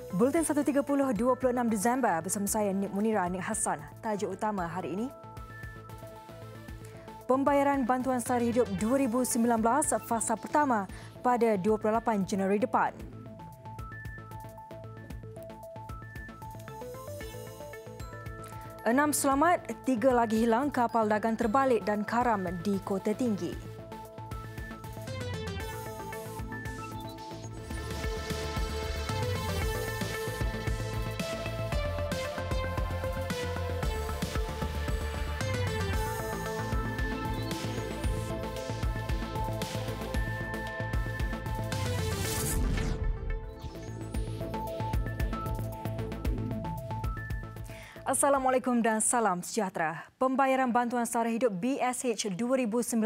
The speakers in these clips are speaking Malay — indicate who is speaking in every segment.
Speaker 1: Bulletin 1.30 26 Disember bersama saya Nik Munira Nik Hassan. Tajuk utama hari ini: pembayaran bantuan sara hidup 2019 fasa pertama pada 28 Januari depan. Enam selamat, 3 lagi hilang kapal dagang terbalik dan karam di Kota Tinggi. Assalamualaikum dan salam sejahtera. Pembayaran bantuan sara hidup BSH 2019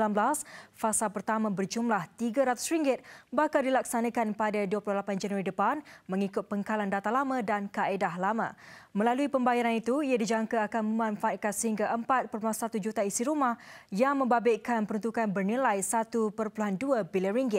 Speaker 1: fasa pertama berjumlah RM300 bakal dilaksanakan pada 28 Januari depan mengikut pengkalan data lama dan kaedah lama. Melalui pembayaran itu, ia dijangka akan memanfaatkan sehingga 4.1 juta isi rumah yang membabitkan peruntukan bernilai RM1.2 bilion.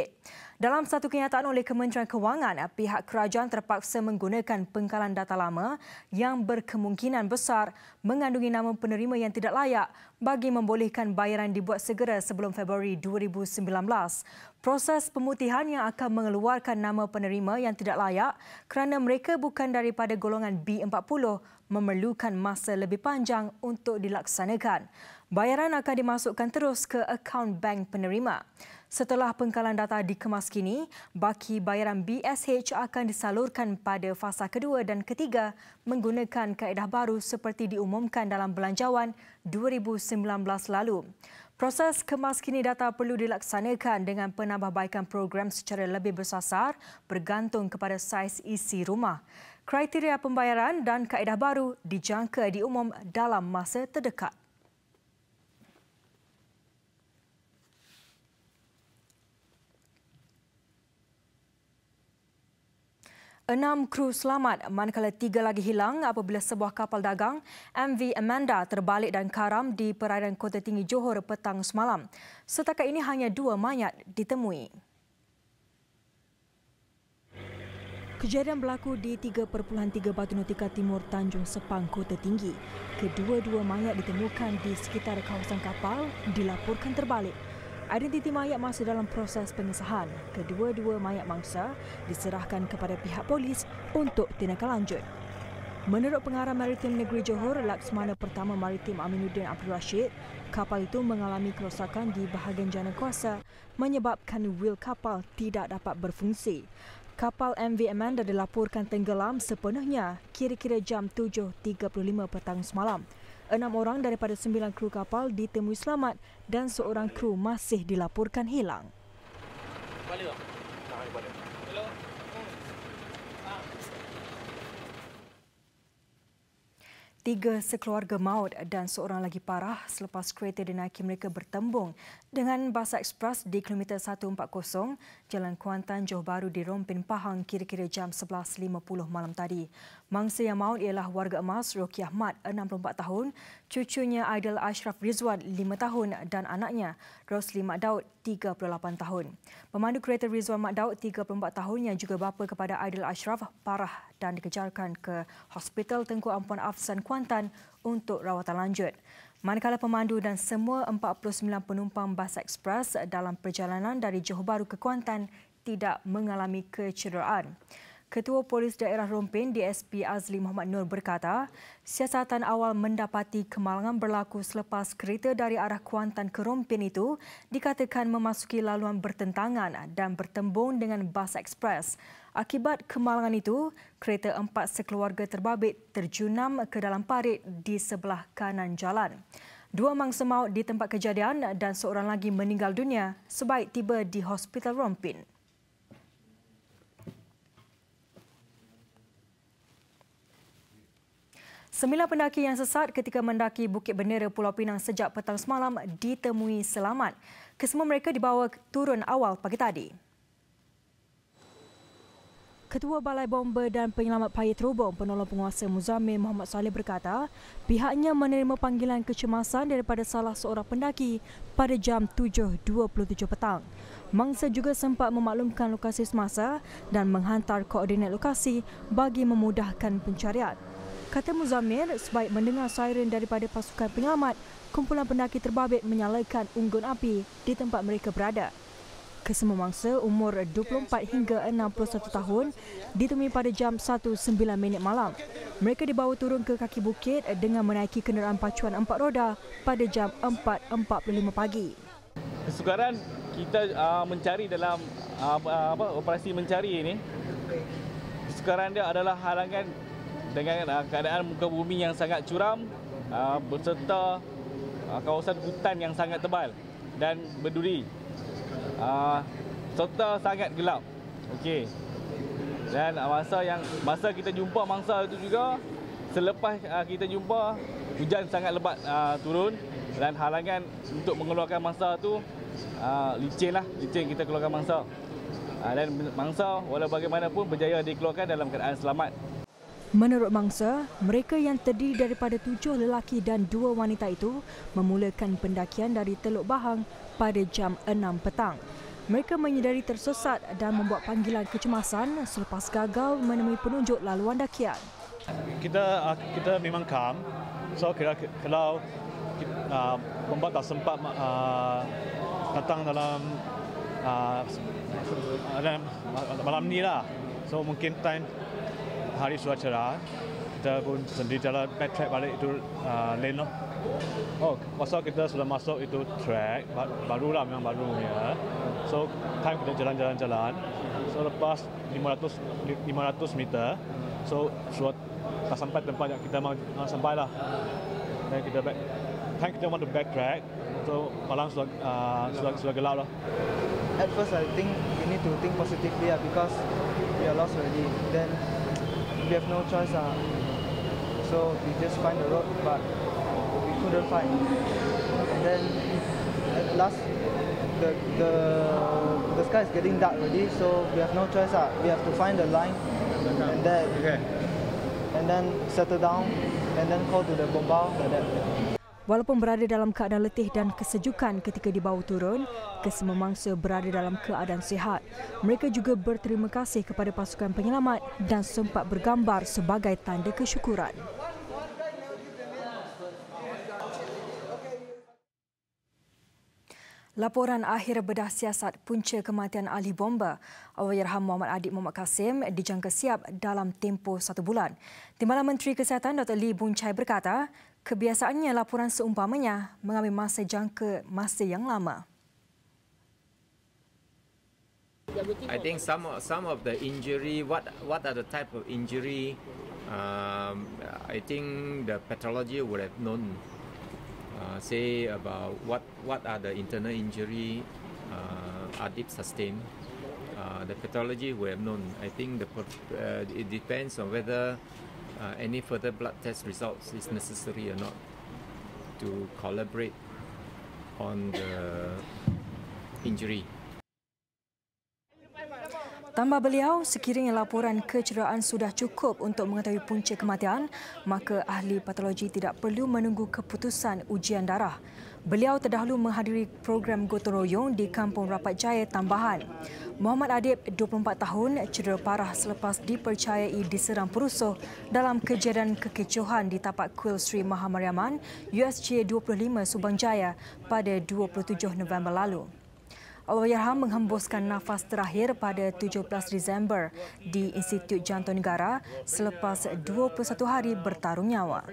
Speaker 1: Dalam satu kenyataan oleh Kementerian Kewangan, pihak kerajaan terpaksa menggunakan pengkalan data lama yang berkemungkinan besar mengandungi nama penerima yang tidak layak bagi membolehkan bayaran dibuat segera sebelum Februari 2019. Proses pemutihan yang akan mengeluarkan nama penerima yang tidak layak kerana mereka bukan daripada golongan B40 memerlukan masa lebih panjang untuk dilaksanakan. Bayaran akan dimasukkan terus ke akaun bank penerima. Setelah pengkalan data dikemas kini, baki bayaran BSH akan disalurkan pada fasa kedua dan ketiga menggunakan kaedah baru seperti diumumkan dalam Belanjawan 2019 lalu. Proses kemas kini data perlu dilaksanakan dengan penambahbaikan program secara lebih bersasar bergantung kepada saiz isi rumah. Kriteria pembayaran dan kaedah baru dijangka diumum dalam masa terdekat. 6 kru selamat manakala 3 lagi hilang apabila sebuah kapal dagang MV Amanda terbalik dan karam di perairan Kota Tinggi Johor petang semalam. Setakat ini hanya 2 mayat ditemui. Kejadian berlaku di 3.3 Batu Nautika Timur Tanjung Sepang, Kota Tinggi. Kedua-dua mayat ditemukan di sekitar kawasan kapal dilaporkan terbalik. Identiti mayat masih dalam proses pengesahan. Kedua-dua mayat mangsa diserahkan kepada pihak polis untuk tindakan lanjut. Menurut Pengarah Maritim Negeri Johor, Laksmana Pertama Maritim Aminuddin Abdul Rashid, kapal itu mengalami kerosakan di bahagian jana kuasa menyebabkan wil kapal tidak dapat berfungsi. Kapal MV Amanda dilaporkan tenggelam sepenuhnya kira-kira jam 7.35 petang semalam. 6 orang daripada 9 kru kapal ditemui selamat dan seorang kru masih dilaporkan hilang. Tiga sekeluarga maut dan seorang lagi parah selepas kereta dinaiki mereka bertembung dengan bas ekspres di kilometer 140 Jalan Kuantan Johor Bahru di Rompin Pahang kira-kira jam 11.50 malam tadi. Mangsa yang maut ialah warga emas Roki Ahmad 64 tahun, cucunya Aidil Ashraf Rizwan 5 tahun dan anaknya Rosli Mak Daud 38 tahun. Pemandu kereta Rizwan Mak Daud 34 tahun yang juga bapa kepada Aidil Ashraf parah dan dikejarkan ke Hospital Tengku Ampuan Afsan Kuantan untuk rawatan lanjut. Manakala pemandu dan semua 49 penumpang bas ekspres dalam perjalanan dari Johor Bahru ke Kuantan tidak mengalami kecederaan. Ketua Polis Daerah Rompin DSP Azli Muhammad Nur berkata, siasatan awal mendapati kemalangan berlaku selepas kereta dari arah Kuantan ke Rompin itu dikatakan memasuki laluan bertentangan dan bertembung dengan bas ekspres. Akibat kemalangan itu, kereta 4 sekeluarga terbabit terjunam ke dalam parit di sebelah kanan jalan. 2 mangsa maut di tempat kejadian dan seorang lagi meninggal dunia sebaik tiba di Hospital Rompin. Sembilan pendaki yang sesat ketika mendaki Bukit Bendera Pulau Pinang sejak petang semalam ditemui selamat. Kesemua mereka dibawa turun awal pagi tadi. Ketua Balai Bomba dan Penyelamat Payah Terhubung Penolong Penguasa Muzammil Muhammad Saleh berkata, pihaknya menerima panggilan kecemasan daripada salah seorang pendaki pada jam 7.27 petang. Mangsa juga sempat memaklumkan lokasi semasa dan menghantar koordinat lokasi bagi memudahkan pencarian. Kata Muzammil, sebaik mendengar siren daripada pasukan penyelamat, kumpulan pendaki terbabit menyalakan unggun api di tempat mereka berada. Kesemua mangsa umur 24 hingga 61 tahun ditemui pada jam 1.09 malam. Mereka dibawa turun ke kaki bukit dengan menaiki kenderaan pacuan 4 roda pada jam 4.45 pagi.
Speaker 2: Kesukaran kita mencari dalam operasi mencari ini, kesukaran dia adalah halangan dengan keadaan muka bumi yang sangat curam berserta kawasan hutan yang sangat tebal dan berduri, serta sangat gelap. Okey. Dan masa kita jumpa mangsa itu juga, selepas kita jumpa, hujan sangat lebat turun dan halangan untuk mengeluarkan mangsa tu licin kita keluarkan mangsa. Dan mangsa walau bagaimanapun berjaya dikeluarkan dalam keadaan selamat.
Speaker 1: Menurut mangsa, mereka yang terdiri daripada 7 lelaki dan 2 wanita itu memulakan pendakian dari Teluk Bahang pada jam 6 petang. Mereka menyedari tersesat dan membuat panggilan kecemasan selepas gagal menemui penunjuk laluan dakian.
Speaker 3: Kita memang calm. So kalau bomba tak sempat datang dalam malam ni lah. So mungkin time hari sudah cerah, kita pun sendiri jalan backtrack balik itu lane lah. Masa kita sudah masuk itu track, barulah memang barunya. So time kita jalan-jalan. So lepas 500 meter, so sudah tak sampai tempat yang kita mau sampai lah. Dan kita want to backtrack. So malam sudah gelap lah.
Speaker 4: At first, I think we need to think positively because we are lost already. Then we have no choice. So we just find the road, but we couldn't find. And then at last, the sky is getting dark already. So we have no choice. We have to find the line, and then settle down, and then call to the bombal like that.
Speaker 1: Walaupun berada dalam keadaan letih dan kesejukan ketika dibawa turun, kesemua mangsa berada dalam keadaan sihat. Mereka juga berterima kasih kepada pasukan penyelamat dan sempat bergambar sebagai tanda kesyukuran. Laporan akhir bedah siasat punca kematian ahli bomba Allahyarham Muhammad Adib Muhammad Kasim dijangka siap dalam tempoh 1 bulan. Timbalan Menteri Kesihatan Dr. Lee Boon Chye berkata, kebiasaannya laporan seumpamanya mengambil masa yang lama.
Speaker 5: I think some of the injury, what are the type of injury? I think the pathology would have known. Say about what are the internal injury Adib sustained. The pathology we have known. I think it depends on whether any further blood test results is necessary or not to collaborate on the injury.
Speaker 1: Tambah beliau, sekiranya laporan kecederaan sudah cukup untuk mengetahui punca kematian, maka ahli patologi tidak perlu menunggu keputusan ujian darah. Beliau terdahulu menghadiri program gotong royong di Kampung Rapat Jaya Tambahan. Muhammad Adib, 24 tahun, cedera parah selepas dipercayai diserang perusuh dalam kejadian kekecohan di tapak kuil Sri Mahamariaman USJ 25 Subang Jaya pada 27 November lalu. Allahyarham menghembuskan nafas terakhir pada 17 Disember di Institut Jantung Negara selepas 21 hari bertarung nyawa.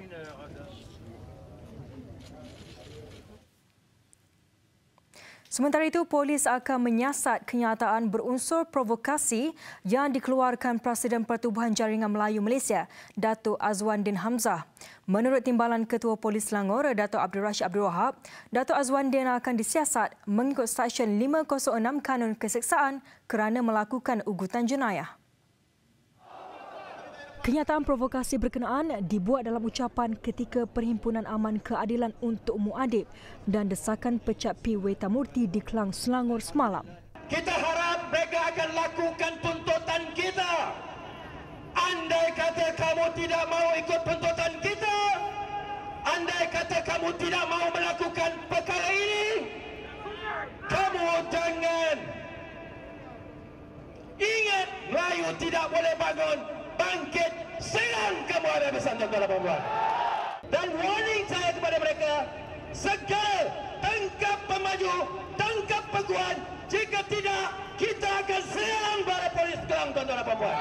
Speaker 1: Sementara itu, polis akan menyiasat kenyataan berunsur provokasi yang dikeluarkan Presiden Pertubuhan Jaringan Melayu Malaysia, Datuk Azwandin Hamzah. Menurut Timbalan Ketua Polis Selangor, Datuk Abdul Rashid Abdul Wahab, Datuk Azwandin akan disiasat mengikut Seksyen 506 Kanun Keseksaan kerana melakukan ugutan jenayah. Kenyataan provokasi berkenaan dibuat dalam ucapan ketika Perhimpunan Aman Keadilan untuk Muadib dan desakan pecat P. Wetamurti di Kelang, Selangor semalam.
Speaker 6: Kita harap mereka akan lakukan tuntutan kita. Andai kata kamu tidak mau ikut tuntutan kita, andai kata kamu tidak mau melakukan perkara ini, kamu jangan Melayu tidak boleh bangun, bangkit, serang kamu habis bersama tuan-tuan dan puan-puan. Dan warning saya kepada mereka, segera tangkap pemaju, tangkap peguam. Jika tidak, kita akan serang bala polis Kelang, tuan-tuan dan puan-puan.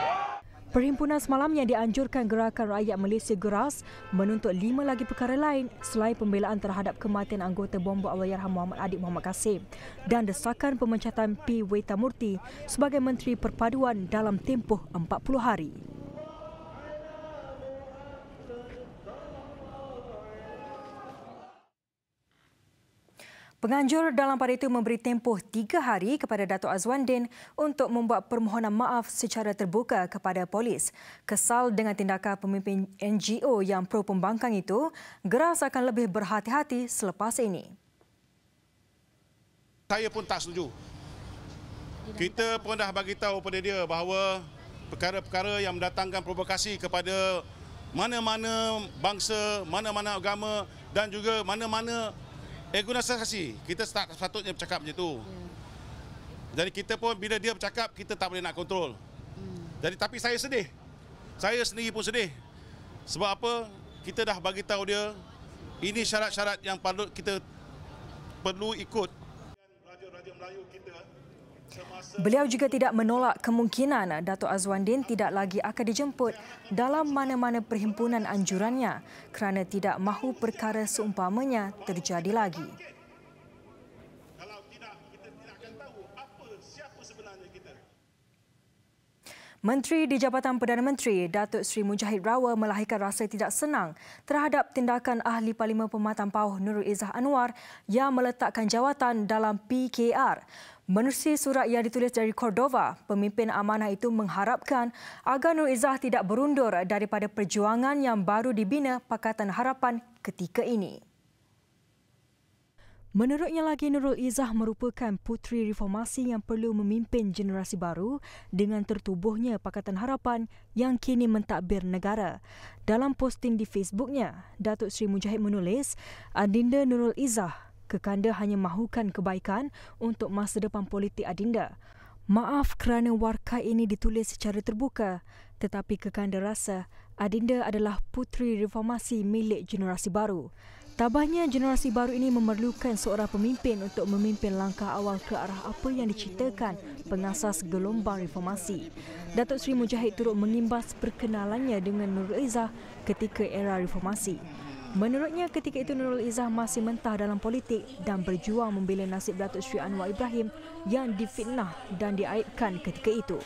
Speaker 1: Perhimpunan semalam yang dianjurkan Gerakan Rakyat Malaysia GERAS menuntut 5 lagi perkara lain selain pembelaan terhadap kematian anggota bomba Allahyarham Muhammad Adik Muhammad Kasim dan desakan pemecatan P. Wetamurti sebagai Menteri Perpaduan dalam tempoh 40 hari. Penganjur dalam pada itu memberi tempoh 3 hari kepada Dato' Azwandin untuk membuat permohonan maaf secara terbuka kepada polis. Kesal dengan tindakan pemimpin NGO yang pro pembangkang itu, GERAS akan lebih berhati-hati selepas ini.
Speaker 7: Saya pun tak setuju. Kita pun dah bagi tahu pada dia bahawa perkara-perkara yang mendatangkan provokasi kepada mana-mana bangsa, mana-mana agama dan juga mana-mana organisasi, kita tak sepatutnya bercakap macam itu. Jadi kita pun bila dia bercakap, kita tak boleh nak kontrol. Jadi tapi saya sedih. Saya sendiri pun sedih. Sebab apa? Kita dah bagi tahu dia ini syarat-syarat yang kita perlu ikut. Raja-raja Melayu kita
Speaker 1: Beliau juga tidak menolak kemungkinan Dato' Azwandin tidak lagi akan dijemput dalam mana-mana perhimpunan anjurannya kerana tidak mahu perkara seumpamanya terjadi lagi.
Speaker 7: Kalau tidak, kita tidak akan tahu siapa sebenarnya kita.
Speaker 1: Menteri di Jabatan Perdana Menteri, Datuk Seri Mujahid Rawa melahirkan rasa tidak senang terhadap tindakan Ahli Parlimen Pematang Pauh Nurul Izzah Anwar yang meletakkan jawatan dalam PKR. Menerusi surat yang ditulis dari Cordova, pemimpin amanah itu mengharapkan agar Nurul Izzah tidak berundur daripada perjuangan yang baru dibina Pakatan Harapan ketika ini. Menurutnya lagi, Nurul Izzah merupakan puteri reformasi yang perlu memimpin generasi baru dengan tertubuhnya Pakatan Harapan yang kini mentadbir negara. Dalam posting di Facebooknya, Datuk Seri Mujahid menulis, Adinda Nurul Izzah, kekanda hanya mahukan kebaikan untuk masa depan politik Adinda. Maaf kerana warkai ini ditulis secara terbuka, tetapi kekanda rasa Adinda adalah puteri reformasi milik generasi baru. Tabahnya, generasi baru ini memerlukan seorang pemimpin untuk memimpin langkah awal ke arah apa yang diceritakan pengasas gelombang reformasi. Datuk Seri Mujahid turut mengimbas perkenalannya dengan Nurul Izzah ketika era reformasi. Menurutnya, ketika itu Nurul Izzah masih mentah dalam politik dan berjuang membela nasib Datuk Seri Anwar Ibrahim yang difitnah dan diaibkan ketika itu.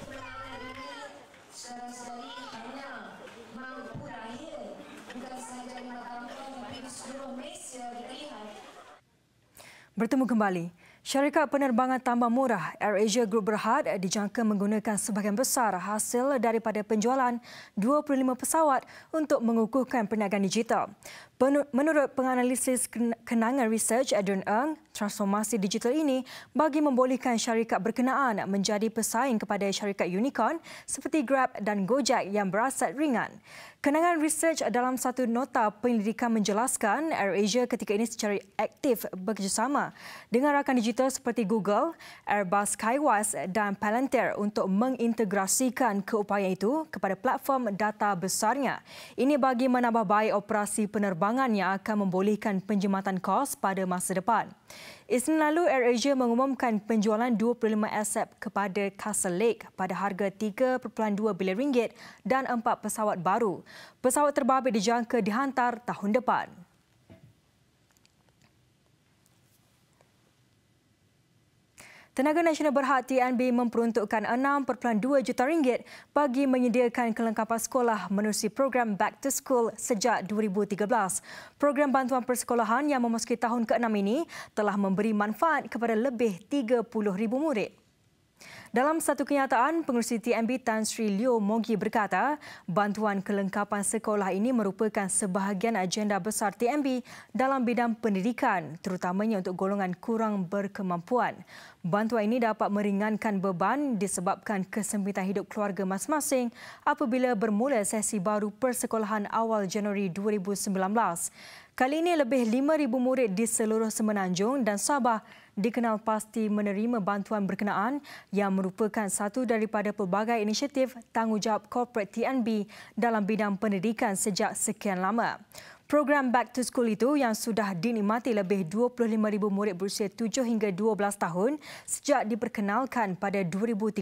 Speaker 1: Bertemu kembali. Syarikat penerbangan tambah murah AirAsia Group Berhad dijangka menggunakan sebahagian besar hasil daripada penjualan 25 pesawat untuk mengukuhkan perniagaan digital. Menurut penganalisis kenangan research Adrian Ng, transformasi digital ini bagi membolehkan syarikat berkenaan menjadi pesaing kepada syarikat unicorn seperti Grab dan Gojek yang berasas ringan. Kenangan research dalam satu nota penyelidikan menjelaskan AirAsia ketika ini secara aktif bekerjasama dengan rakan digital seperti Google, Airbus Skywise dan Palantir untuk mengintegrasikan keupayaan itu kepada platform data besarnya. Ini bagi menambah baik operasi penerbangan yang akan membolehkan penjimatan kos pada masa depan. Isnin lalu, AirAsia mengumumkan penjualan 25 aset kepada Castle Lake pada harga RM3.2 bilion dan 4 pesawat baru. Pesawat terbabit dijangka dihantar tahun depan. Tenaga Nasional Berhad TNB memperuntukkan RM6.2 juta bagi menyediakan kelengkapan sekolah menerusi program Back to School sejak 2013. Program bantuan persekolahan yang memasuki tahun ke-6 ini telah memberi manfaat kepada lebih 30,000 murid. Dalam satu kenyataan, Pengerusi TNB Tan Sri Leo Mogi berkata, bantuan kelengkapan sekolah ini merupakan sebahagian agenda besar TNB dalam bidang pendidikan, terutamanya untuk golongan kurang berkemampuan. Bantuan ini dapat meringankan beban disebabkan kesempitan hidup keluarga masing-masing apabila bermula sesi baru persekolahan awal Januari 2019. Kali ini lebih 5,000 murid di seluruh Semenanjung dan Sabah dikenal pasti menerima bantuan berkenaan yang merupakan satu daripada pelbagai inisiatif tanggungjawab korporat TNB dalam bidang pendidikan sejak sekian lama. Program Back to School itu yang sudah dinikmati lebih 25,000 murid berusia 7 hingga 12 tahun sejak diperkenalkan pada 2013.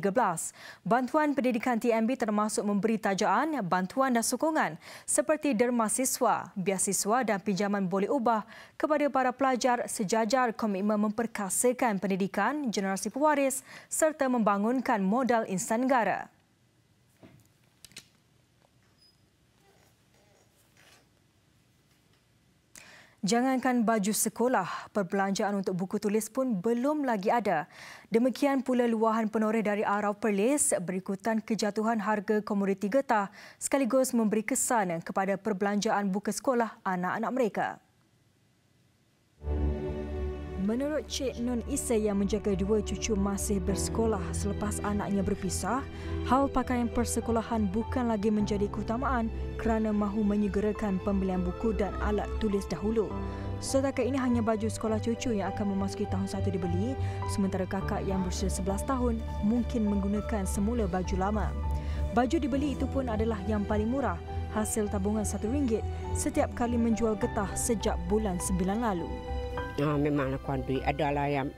Speaker 1: Bantuan pendidikan TNB termasuk memberi tajaan, bantuan dan sokongan seperti derma siswa, biasiswa dan pinjaman boleh ubah kepada para pelajar sejajar komitmen memperkasakan pendidikan generasi pewaris serta membangunkan modal insan negara. Jangankan baju sekolah, perbelanjaan untuk buku tulis pun belum lagi ada. Demikian pula luahan penoreh dari Arau Perlis berikutan kejatuhan harga komoditi getah sekaligus memberi kesan kepada perbelanjaan buku sekolah anak-anak mereka. Menurut Cik Nun Ise yang menjaga dua cucu masih bersekolah selepas anaknya berpisah, hal pakaian persekolahan bukan lagi menjadi keutamaan kerana mahu menyegerakan pembelian buku dan alat tulis dahulu. Setakat ini hanya baju sekolah cucu yang akan memasuki tahun 1 dibeli, sementara kakak yang berusia 11 tahun mungkin menggunakan semula baju lama. Baju dibeli itu pun adalah yang paling murah, hasil tabungan RM1 setiap kali menjual getah sejak bulan 9 lalu.
Speaker 8: Memang aku duit adalah yang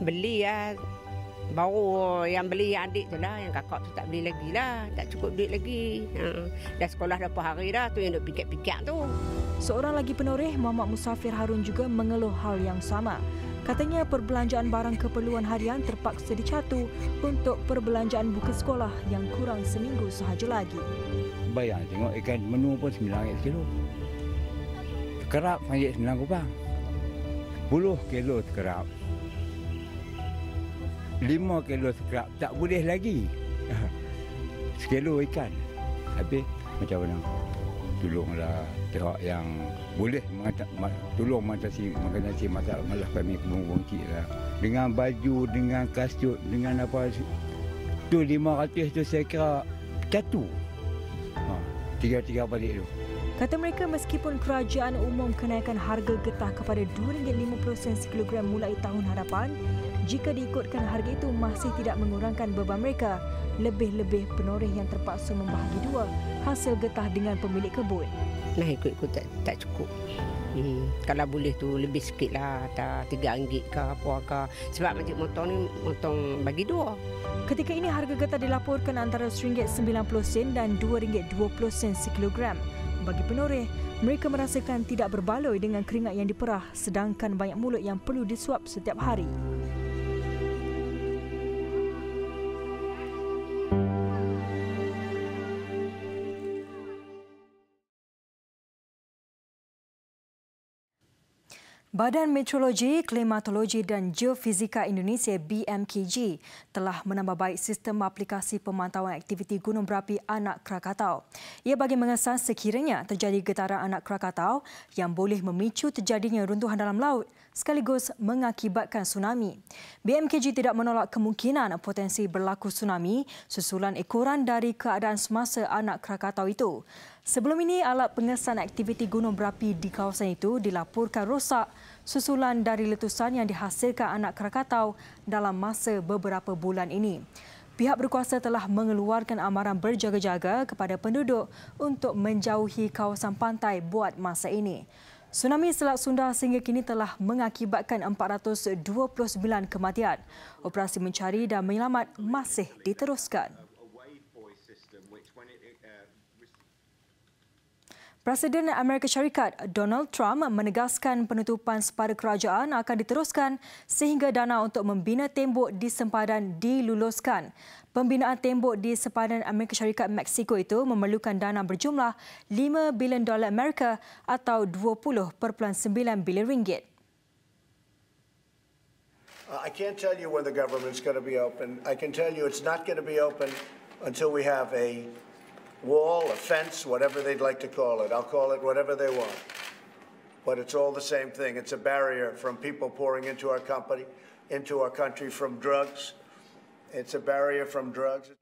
Speaker 8: beli ya, baru yang beli yang adik tu lah, yang kakak tu tak beli lagi lah, tak cukup duit lagi. Dah sekolah berapa hari dah tu yang duk pikir-pikir tu.
Speaker 1: Seorang lagi penoreh, Muhammad Musafir Harun juga mengeluh hal yang sama. Katanya perbelanjaan barang keperluan harian terpaksa dicatu untuk perbelanjaan buku sekolah yang kurang seminggu sahaja lagi.
Speaker 9: Bayar tengok ikan menu pun RM9 kilo. Kerap RM9. 10 kilo sekerap, 5 kilo sekerap, tak boleh lagi. Sekilo ikan. Habis macam mana? Tolonglah pihak yang boleh tolong mengatasi masalah kami kebun-bungkit lah. Dengan baju, dengan kasut, dengan apa tu 500 tu saya kira catu. Tiga balik tu.
Speaker 1: Kata mereka meskipun kerajaan umum kenaikan harga getah kepada RM2.50 sekilogram mulai tahun hadapan, jika diikutkan harga itu masih tidak mengurangkan beban mereka, lebih-lebih penoreh yang terpaksa membahagi dua hasil getah dengan pemilik kebun.
Speaker 8: Nah ikut-ikut tak cukup. Kalau boleh tu lebih sikit lah, tak RM3 ke apa ke. Sebab macam motong ni, motong bagi dua.
Speaker 1: Ketika ini harga getah dilaporkan antara RM1.90 dan RM2.20 sekilogram. Bagi penoreh, mereka merasakan tidak berbaloi dengan keringat yang diperah sedangkan banyak mulut yang perlu disuap setiap hari. Badan Meteorologi, Klimatologi dan Geofizika Indonesia BMKG telah menambah baik sistem aplikasi pemantauan aktiviti gunung berapi anak Krakatau. Ia bagi mengesan sekiranya terjadi getaran anak Krakatau yang boleh memicu terjadinya runtuhan dalam laut sekaligus mengakibatkan tsunami. BMKG tidak menolak kemungkinan potensi berlaku tsunami susulan ekoran dari keadaan semasa anak Krakatau itu. Sebelum ini, alat pengesan aktiviti gunung berapi di kawasan itu dilaporkan rosak susulan dari letusan yang dihasilkan anak Krakatau dalam masa beberapa bulan ini. Pihak berkuasa telah mengeluarkan amaran berjaga-jaga kepada penduduk untuk menjauhi kawasan pantai buat masa ini. Tsunami Selat Sunda sehingga kini telah mengakibatkan 429 kematian. Operasi mencari dan menyelamat masih diteruskan. Presiden Amerika Syarikat Donald Trump menegaskan penutupan sepada kerajaan akan diteruskan sehingga dana untuk membina tembok di sempadan diluluskan. Pembinaan tembok di sempadan Amerika Syarikat Mexico itu memerlukan dana berjumlah $5 bilion Amerika atau 20.9 bilion ringgit.
Speaker 10: I can't tell you when the government's going to be open. I can tell you it's not going to be open until we have a wall, a fence, whatever they'd like to call it. I'll call it whatever they want. But it's all the same thing. It's a barrier from people pouring into our company, into our country from drugs. It's a barrier from drugs.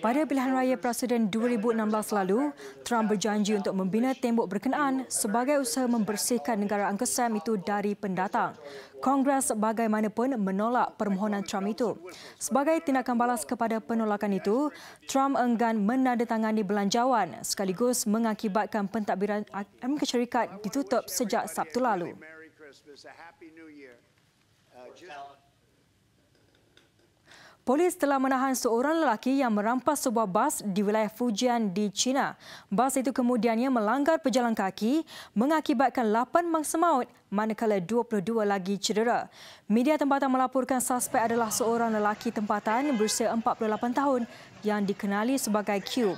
Speaker 1: Pada pilihan raya Presiden 2016 lalu, Trump berjanji untuk membina tembok berkenaan sebagai usaha membersihkan negara Uncle Sam itu dari pendatang. Kongres bagaimanapun menolak permohonan Trump itu. Sebagai tindakan balas kepada penolakan itu, Trump enggan menandatangani belanjawan sekaligus mengakibatkan pentadbiran Amerika Syarikat ditutup sejak Sabtu lalu. Polis telah menahan seorang lelaki yang merampas sebuah bas di wilayah Fujian di China. Bas itu kemudiannya melanggar pejalan kaki mengakibatkan 8 mangsa maut manakala 22 lagi cedera. Media tempatan melaporkan suspek adalah seorang lelaki tempatan berusia 48 tahun yang dikenali sebagai Q.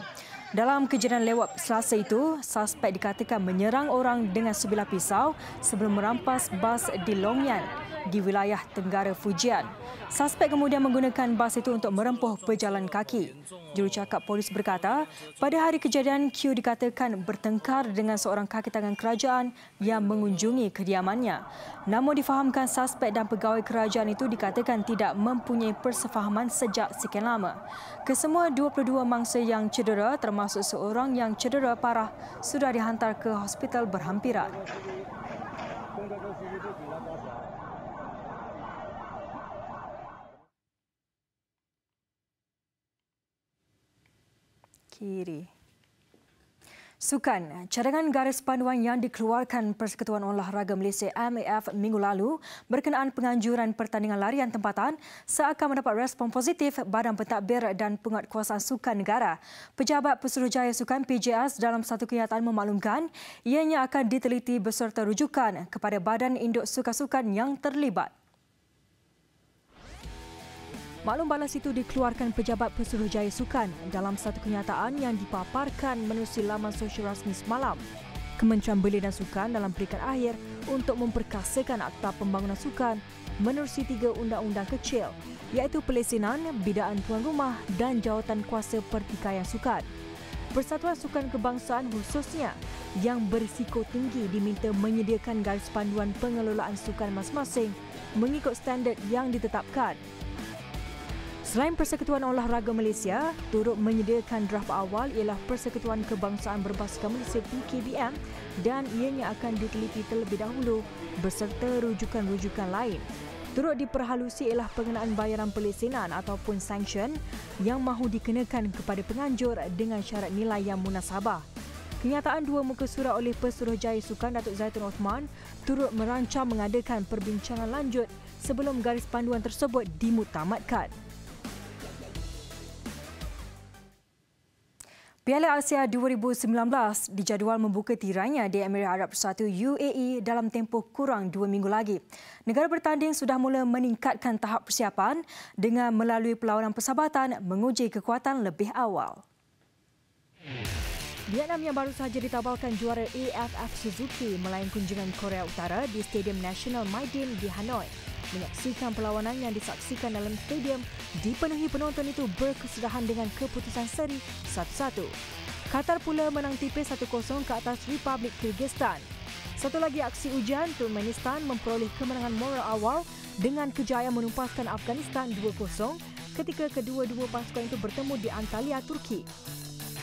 Speaker 1: Dalam kejadian lewat Selasa itu, suspek dikatakan menyerang orang dengan sebilah pisau sebelum merampas bas di Longyan di wilayah Tenggara Fujian. Suspek kemudian menggunakan bas itu untuk merempuh pejalan kaki. Jurucakap polis berkata, pada hari kejadian Q dikatakan bertengkar dengan seorang kaki tangan kerajaan yang mengunjungi kediamannya. Namun difahamkan suspek dan pegawai kerajaan itu dikatakan tidak mempunyai persefahaman sejak sekian lama. Kesemua 22 mangsa yang cedera termasuk seorang yang cedera parah sudah dihantar ke hospital berhampiran. Kiri. Sukan, cadangan garis panduan yang dikeluarkan Persekutuan Olahraga Malaysia MAF minggu lalu berkenaan penganjuran pertandingan larian tempatan seakan mendapat respon positif Badan Pentadbir dan Penguatkuasaan Sukan Negara. Pejabat Pesuruhjaya Sukan PJS dalam satu kenyataan memaklumkan ianya akan diteliti beserta rujukan kepada Badan Induk Sukan-Sukan yang terlibat. Maklum balas itu dikeluarkan Pejabat Pesuruhjaya Sukan dalam satu kenyataan yang dipaparkan menerusi laman sosial rasmi semalam. Kementerian Belia dan Sukan dalam peringkat akhir untuk memperkasakan Akta Pembangunan Sukan menerusi 3 undang-undang kecil iaitu Pelesinan, Bidaan Tuan Rumah dan Jawatan Kuasa Pertikaian Sukan. Persatuan Sukan Kebangsaan khususnya yang berisiko tinggi diminta menyediakan garis panduan pengelolaan sukan masing-masing mengikut standard yang ditetapkan. Selain Persekutuan Olahraga Malaysia, turut menyediakan draft awal ialah Persekutuan Kebangsaan Berbaskan Malaysia PKBM dan ianya akan diteliti terlebih dahulu beserta rujukan-rujukan lain. Turut diperhalusi ialah pengenaan bayaran pelesinan ataupun sanction yang mahu dikenakan kepada penganjur dengan syarat nilai yang munasabah. Kenyataan 2 muka surat oleh Pesuruhjaya Sukan Datuk Zaitun Osman turut merancang mengadakan perbincangan lanjut sebelum garis panduan tersebut dimuktamadkan. Piala Asia 2019 dijadual membuka tirainya di Emirat Arab Bersatu UAE dalam tempoh kurang 2 minggu lagi. Negara bertanding sudah mula meningkatkan tahap persiapan dengan melalui perlawanan persahabatan menguji kekuatan lebih awal. Vietnam yang baru sahaja ditabalkan juara AFF Suzuki melayan kunjungan Korea Utara di Stadium National Maidin di Hanoi. Menyaksikan perlawanan yang disaksikan dalam stadium dipenuhi penonton itu berkesudahan dengan keputusan seri 1-1. Qatar pula menang tipis 1-0 ke atas Republik Kyrgyzstan. Satu lagi aksi ujian, Turkmenistan memperoleh kemenangan moral awal dengan kejayaan menumpaskan Afghanistan 2-0 ketika kedua-dua pasukan itu bertemu di Antalya, Turki.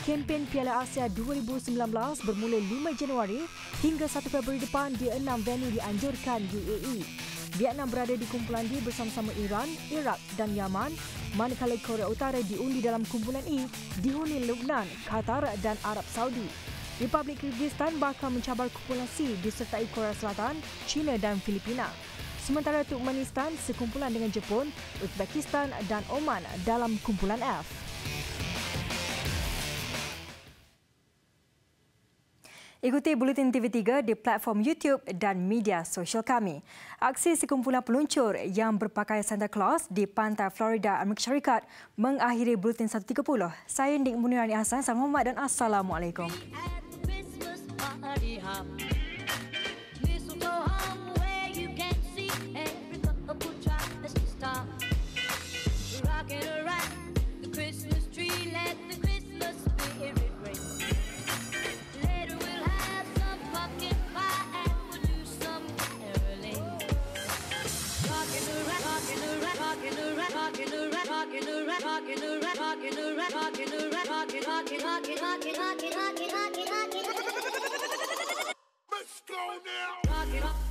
Speaker 1: Kempen Piala Asia 2019 bermula 5 Januari hingga 1 Februari depan di 6 venue dianjurkan UAE. Vietnam berada di kumpulan D bersama-sama Iran, Iraq dan Yaman, manakala Korea Utara diundi dalam kumpulan E dihuni Lebanon, Qatar dan Arab Saudi. Republik Kyrgyzstan bakal mencabar kumpulan C disertai Korea Selatan, China dan Filipina. Sementara Turkmenistan sekumpulan dengan Jepun, Uzbekistan dan Oman dalam kumpulan F. Ikuti Buletin TV3 di platform YouTube dan media sosial kami. Aksi sekumpulan peluncur yang berpakaian Santa Claus di pantai Florida, Amerika Syarikat mengakhiri Buletin 1.30. Saya Nik Munirani Hassan, salam hormat dan Assalamualaikum.
Speaker 11: Rockin' around.
Speaker 6: Let's go now.
Speaker 11: Rock it.